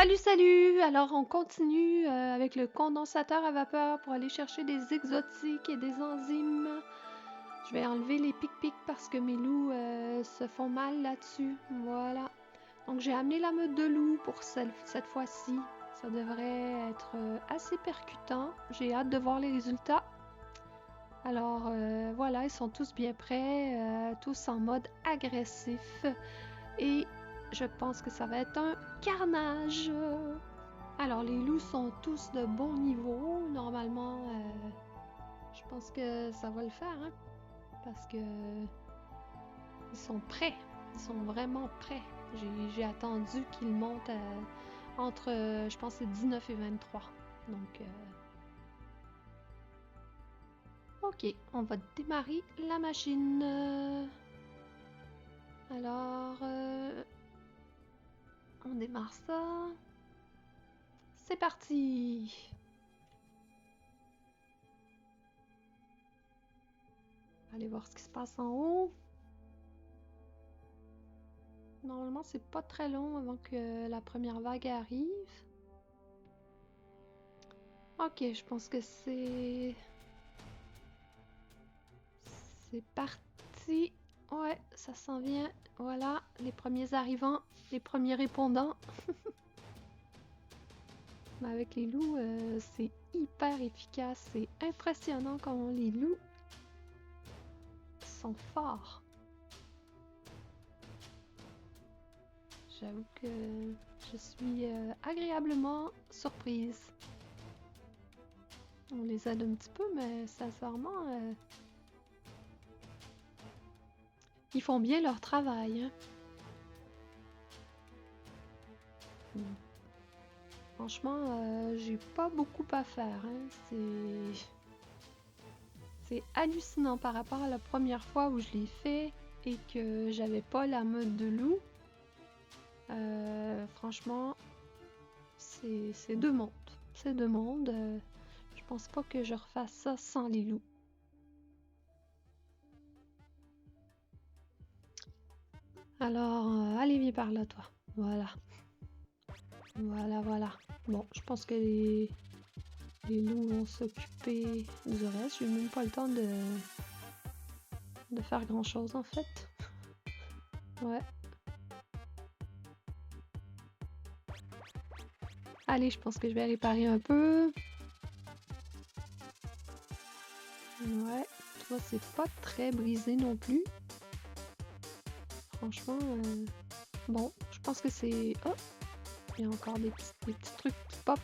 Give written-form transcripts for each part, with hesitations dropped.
Salut, salut! Alors, on continue avec le condensateur à vapeur pour aller chercher des exotiques et des enzymes. Je vais enlever les pics-pics parce que mes loups se font mal là-dessus. Voilà. Donc, j'ai amené la meute de loups pour cette fois-ci. Ça devrait être assez percutant. J'ai hâte de voir les résultats. Alors, voilà, ils sont tous bien prêts, tous en mode agressif. Et je pense que ça va être un carnage. Alors, les loups sont tous de bon niveau. Normalement, je pense que ça va le faire, hein? Parce que ils sont prêts. Ils sont vraiment prêts. J'ai attendu qu'ils montent entre, je pense, c'est 19 et 23. Donc, ok, on va démarrer la machine. Alors, on démarre ça. C'est parti! Allez voir ce qui se passe en haut. Normalement, c'est pas très long avant que la première vague arrive. Ok, je pense que c'est... C'est parti. Ouais, ça s'en vient. Voilà, les premiers arrivants, les premiers répondants. Mais avec les loups, c'est hyper efficace. C'est impressionnant comment les loups sont forts. J'avoue que je suis agréablement surprise. On les aide un petit peu, mais sincèrement, ils font bien leur travail. Hein. Franchement, j'ai pas beaucoup à faire. Hein. C'est hallucinant par rapport à la première fois où je l'ai fait et que j'avais pas la meute de loup. Franchement, c'est deux mondes. C'est deux mondes. Je pense pas que je refasse ça sans les loups. Alors, allez, viens par là, toi. Voilà. Voilà, voilà. Bon, je pense que les loups vont s'occuper du reste. J'ai même pas le temps de faire grand chose en fait. Ouais. Allez, je pense que je vais aller parier un peu. Ouais, toi c'est pas très brisé non plus. Franchement, bon, je pense que c'est... Oh, il y a encore des petits trucs qui pop.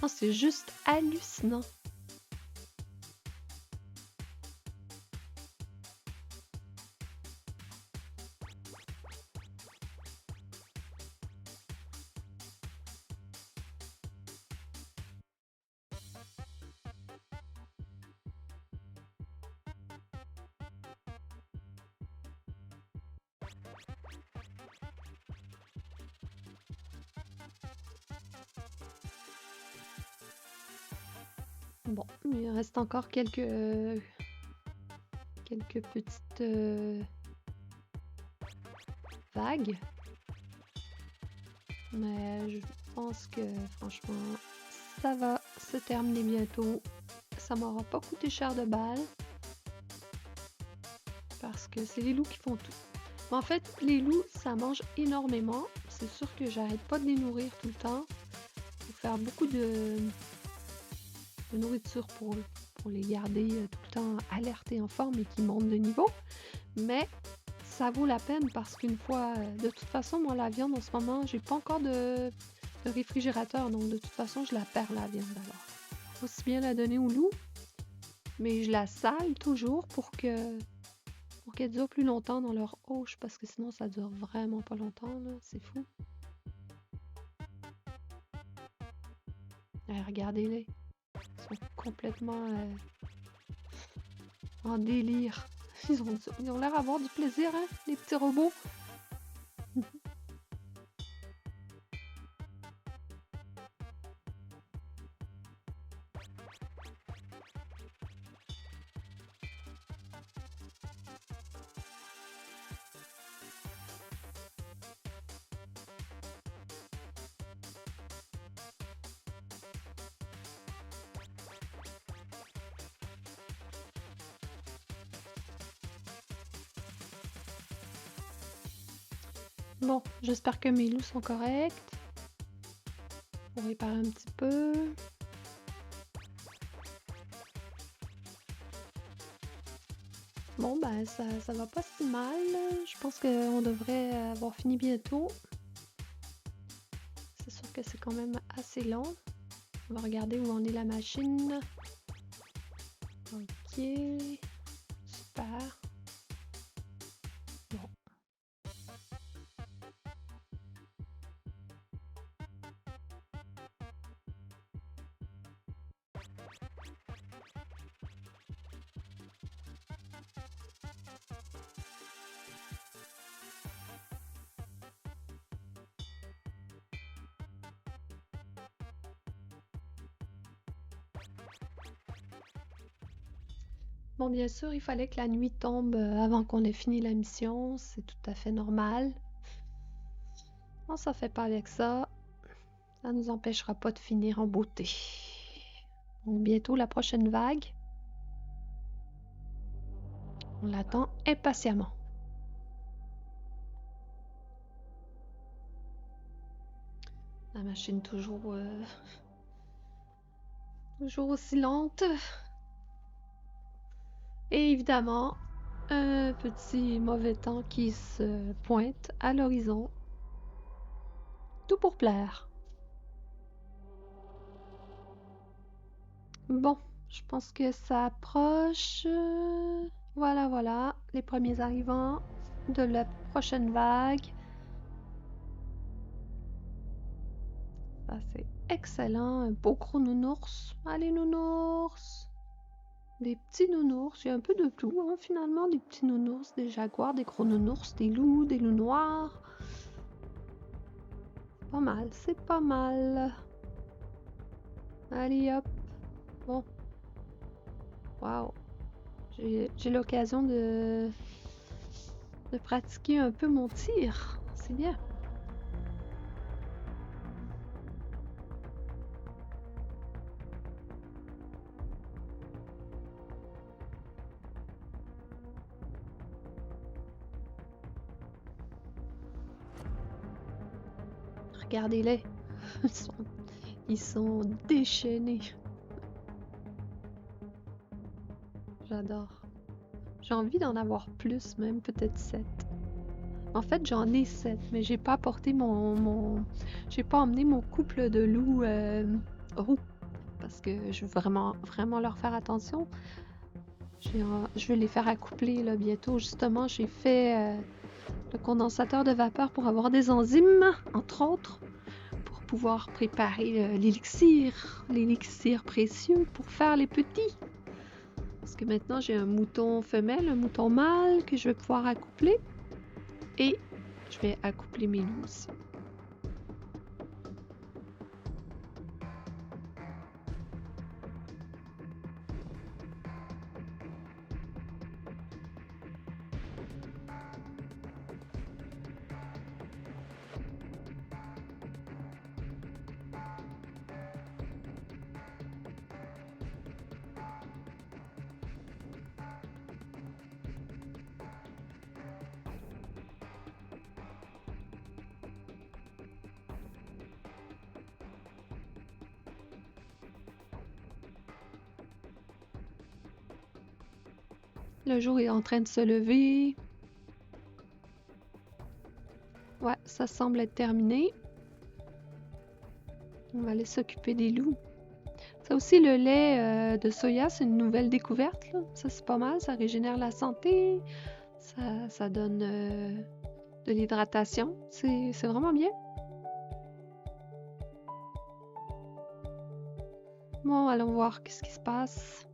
Oh, c'est juste hallucinant. Bon, il reste encore quelques petites vagues. Mais je pense que franchement, ça va se terminer bientôt. Ça m'aura pas coûté cher de balles. Parce que c'est les loups qui font tout. Mais en fait, les loups, ça mange énormément. C'est sûr que j'arrête pas de les nourrir tout le temps. Faut faire beaucoup de nourriture pour les garder tout le temps alertés en forme et qui montent de niveau. Mais ça vaut la peine parce qu'une fois... de toute façon, moi, la viande, en ce moment, j'ai pas encore de réfrigérateur. Donc, de toute façon, je la perds, la viande. Alors, aussi bien la donner aux loups. Mais je la sale toujours pour qu'elle dure plus longtemps dans leur hoche. Parce que sinon, ça dure vraiment pas longtemps, là. C'est fou. Regardez-les. Ils sont complètement en délire. Ils ont l'air d'avoir du plaisir, hein, les petits robots. Bon, j'espère que mes loups sont corrects. On va réparer un petit peu. Bon, ben ça va pas si mal. Je pense qu'on devrait avoir fini bientôt. C'est sûr que c'est quand même assez long. On va regarder où en est la machine. Ok, super. Bon. Bon, bien sûr, il fallait que la nuit tombe avant qu'on ait fini la mission. C'est tout à fait normal. On s'en fait pas avec ça. Ça nous empêchera pas de finir en beauté. Donc, bientôt la prochaine vague. On l'attend impatiemment. La machine toujours aussi lente. Et évidemment, un petit mauvais temps qui se pointe à l'horizon. Tout pour plaire. Bon, je pense que ça approche. Voilà, les premiers arrivants de la prochaine vague. Ça, c'est excellent. Un beau gros nounours. Allez, nounours! Des petits nounours. Il y a un peu de tout, hein, finalement. Des petits nounours, des jaguars, des gros nounours, des loups noirs. Pas mal, c'est pas mal. Allez, hop. Bon. Waouh. J'ai l'occasion de pratiquer un peu mon tir. C'est bien. Regardez-les. Ils sont déchaînés. J'adore. J'ai envie d'en avoir plus, même peut-être 7. En fait, j'en ai 7, mais j'ai pas apporté j'ai pas emmené mon couple de loups roux. Parce que je veux vraiment leur faire attention. Je vais les faire accoupler là, bientôt. Justement, j'ai fait le condensateur de vapeur pour avoir des enzymes, entre autres, pour pouvoir préparer l'élixir précieux pour faire les petits. Parce que maintenant, j'ai un mouton femelle, un mouton mâle que je vais pouvoir accoupler. Et je vais accoupler mes loups aussi. Le jour est en train de se lever. Ouais, ça semble être terminé. On va aller s'occuper des loups. Ça aussi, le lait de soya, c'est une nouvelle découverte, là. Ça, c'est pas mal. Ça régénère la santé. Ça donne de l'hydratation. C'est vraiment bien. Bon, allons voir qu'est-ce qui se passe.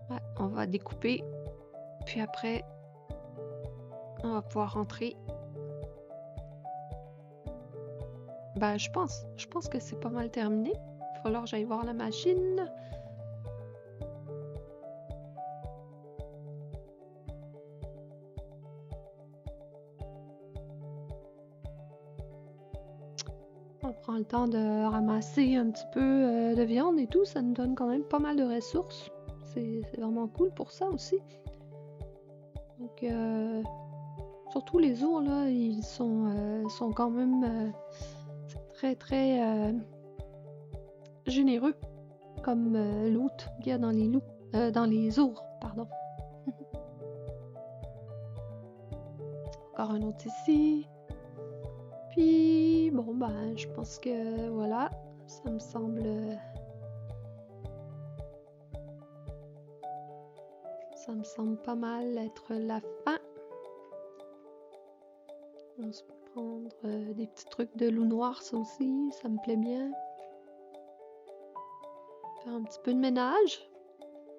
Ouais, on va découper. Puis après, on va pouvoir rentrer. Ben, je pense que c'est pas mal terminé. Il va falloir que j'aille voir la machine. On prend le temps de ramasser un petit peu de viande et tout. Ça nous donne quand même pas mal de ressources. C'est vraiment cool pour ça aussi. Donc, Surtout les ours, là, ils sont quand même très, très généreux, comme loot qu'il y a dans les ours, pardon. Encore un autre ici. Puis, bon, ben, je pense que, voilà, ça me semble... Ça me semble pas mal être la fin. On se peut prendre des petits trucs de loup noir, ça aussi, ça me plaît bien. Faire un petit peu de ménage.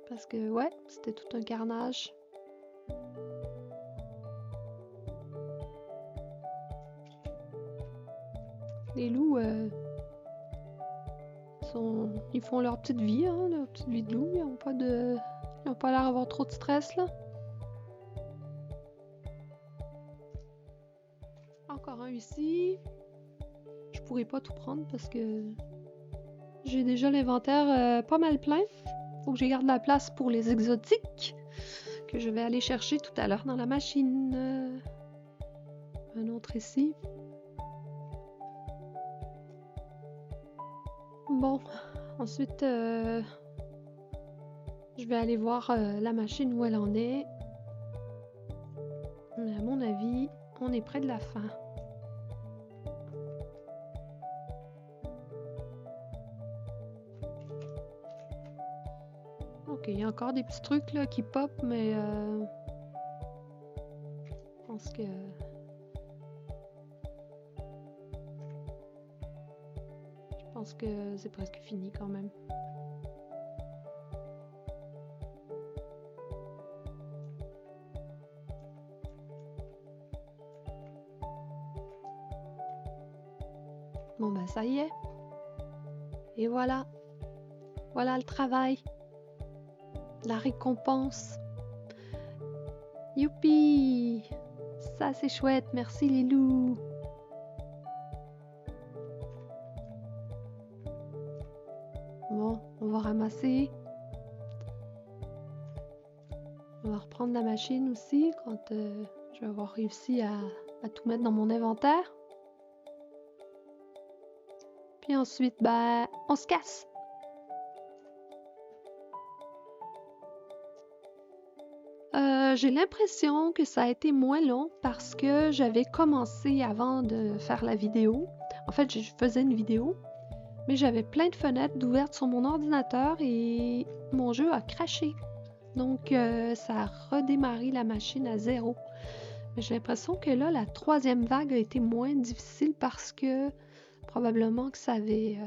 Parce que, ouais, c'était tout un carnage. Les loups, ils font leur petite vie, hein, leur petite vie de loup. Ils n'ont pas l'air d'avoir trop de stress, là. Encore un ici. Je pourrais pas tout prendre parce que j'ai déjà l'inventaire pas mal plein. Faut que je garde la place pour les exotiques que je vais aller chercher tout à l'heure dans la machine. Un autre ici. Bon, ensuite, je vais aller voir la machine où elle en est. Mais à mon avis, on est près de la fin. Ok, il y a encore des petits trucs là qui pop, mais je pense que... c'est presque fini quand même. Bon ben ça y est. Et voilà. Voilà le travail. La récompense. Youpi! Ça c'est chouette, merci les loups. Bon, on va ramasser. On va reprendre la machine aussi quand je vais avoir réussi à tout mettre dans mon inventaire. Puis ensuite, ben, on se casse. J'ai l'impression que ça a été moins long parce que j'avais commencé avant de faire la vidéo. En fait, je faisais une vidéo, mais j'avais plein de fenêtres ouvertes sur mon ordinateur et mon jeu a crashé. Donc, ça a redémarré la machine à 0. Mais j'ai l'impression que là, la troisième vague a été moins difficile parce que probablement que ça avait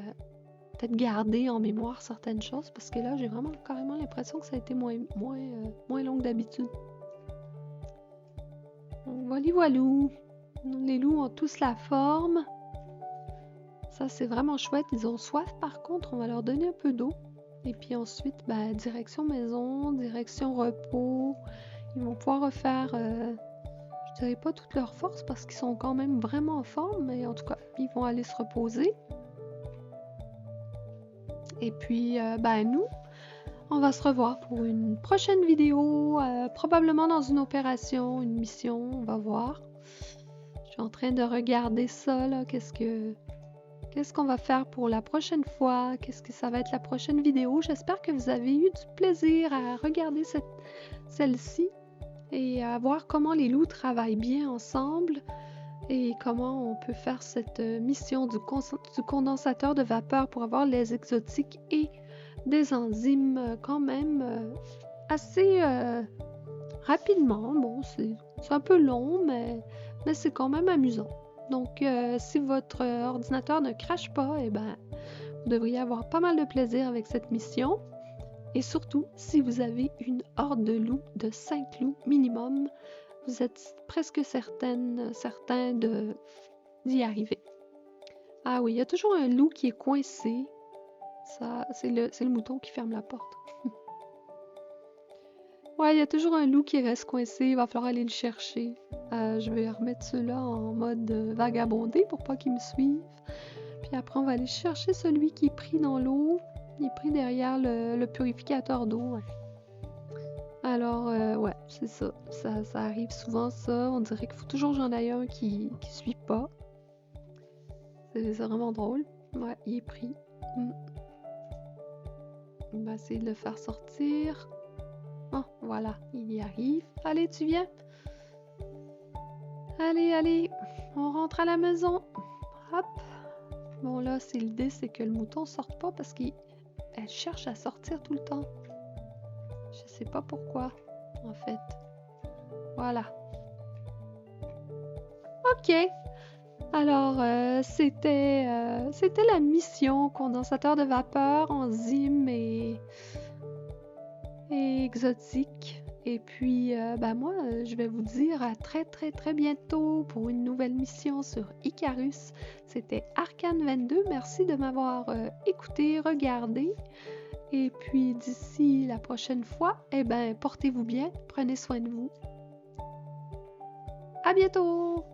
peut-être gardé en mémoire certaines choses. Parce que là, j'ai vraiment carrément l'impression que ça a été moins long que d'habitude. Voilà, voilou. Les loups ont tous la forme. Ça, c'est vraiment chouette. Ils ont soif, par contre. On va leur donner un peu d'eau. Et puis ensuite, ben, direction maison, direction repos. Ils vont pouvoir refaire, je dirais pas toute leur force parce qu'ils sont quand même vraiment en forme. Mais en tout cas, ils vont aller se reposer. Et puis, ben, nous, on va se revoir pour une prochaine vidéo, probablement dans une opération, une mission, on va voir. Je suis en train de regarder ça, là, qu'est-ce qu'on va faire pour la prochaine fois, qu'est-ce que ça va être la prochaine vidéo. J'espère que vous avez eu du plaisir à regarder celle-ci et à voir comment les loups travaillent bien ensemble et comment on peut faire cette mission du condensateur de vapeur pour avoir les exotiques et des enzymes quand même assez rapidement. Bon, c'est un peu long, mais c'est quand même amusant. Donc, si votre ordinateur ne crache pas, eh ben, vous devriez avoir pas mal de plaisir avec cette mission. Et surtout, si vous avez une horde de loups, de 5 loups minimum, vous êtes presque certains d'y arriver. Ah oui, il y a toujours un loup qui est coincé. Ça, c'est le mouton qui ferme la porte. Ouais, il y a toujours un loup qui reste coincé. Il va falloir aller le chercher. Je vais remettre ceux-là en mode vagabondé pour pas qu'ils me suivent. Puis après, on va aller chercher celui qui est pris dans l'eau. Il est pris derrière le purificateur d'eau. Ouais. Alors, Alors, ouais, c'est ça. Ça arrive souvent, ça. On dirait qu'il faut toujours que j'en aille un qui suit pas. C'est vraiment drôle. Ouais, il est pris. On va essayer de le faire sortir. Oh, voilà, il y arrive. Allez, tu viens? Allez, on rentre à la maison. Hop. Bon, là, l'idée, c'est que le mouton sorte pas parce qu'elle cherche à sortir tout le temps. Je sais pas pourquoi, en fait. Voilà. Ok. Alors, c'était la mission condensateur de vapeur, enzyme et exotique. Et puis, moi, je vais vous dire à très très très bientôt pour une nouvelle mission sur Icarus. C'était Arcane22. Merci de m'avoir écouté, regardé. Et puis, d'ici la prochaine fois, portez-vous bien, prenez soin de vous. À bientôt!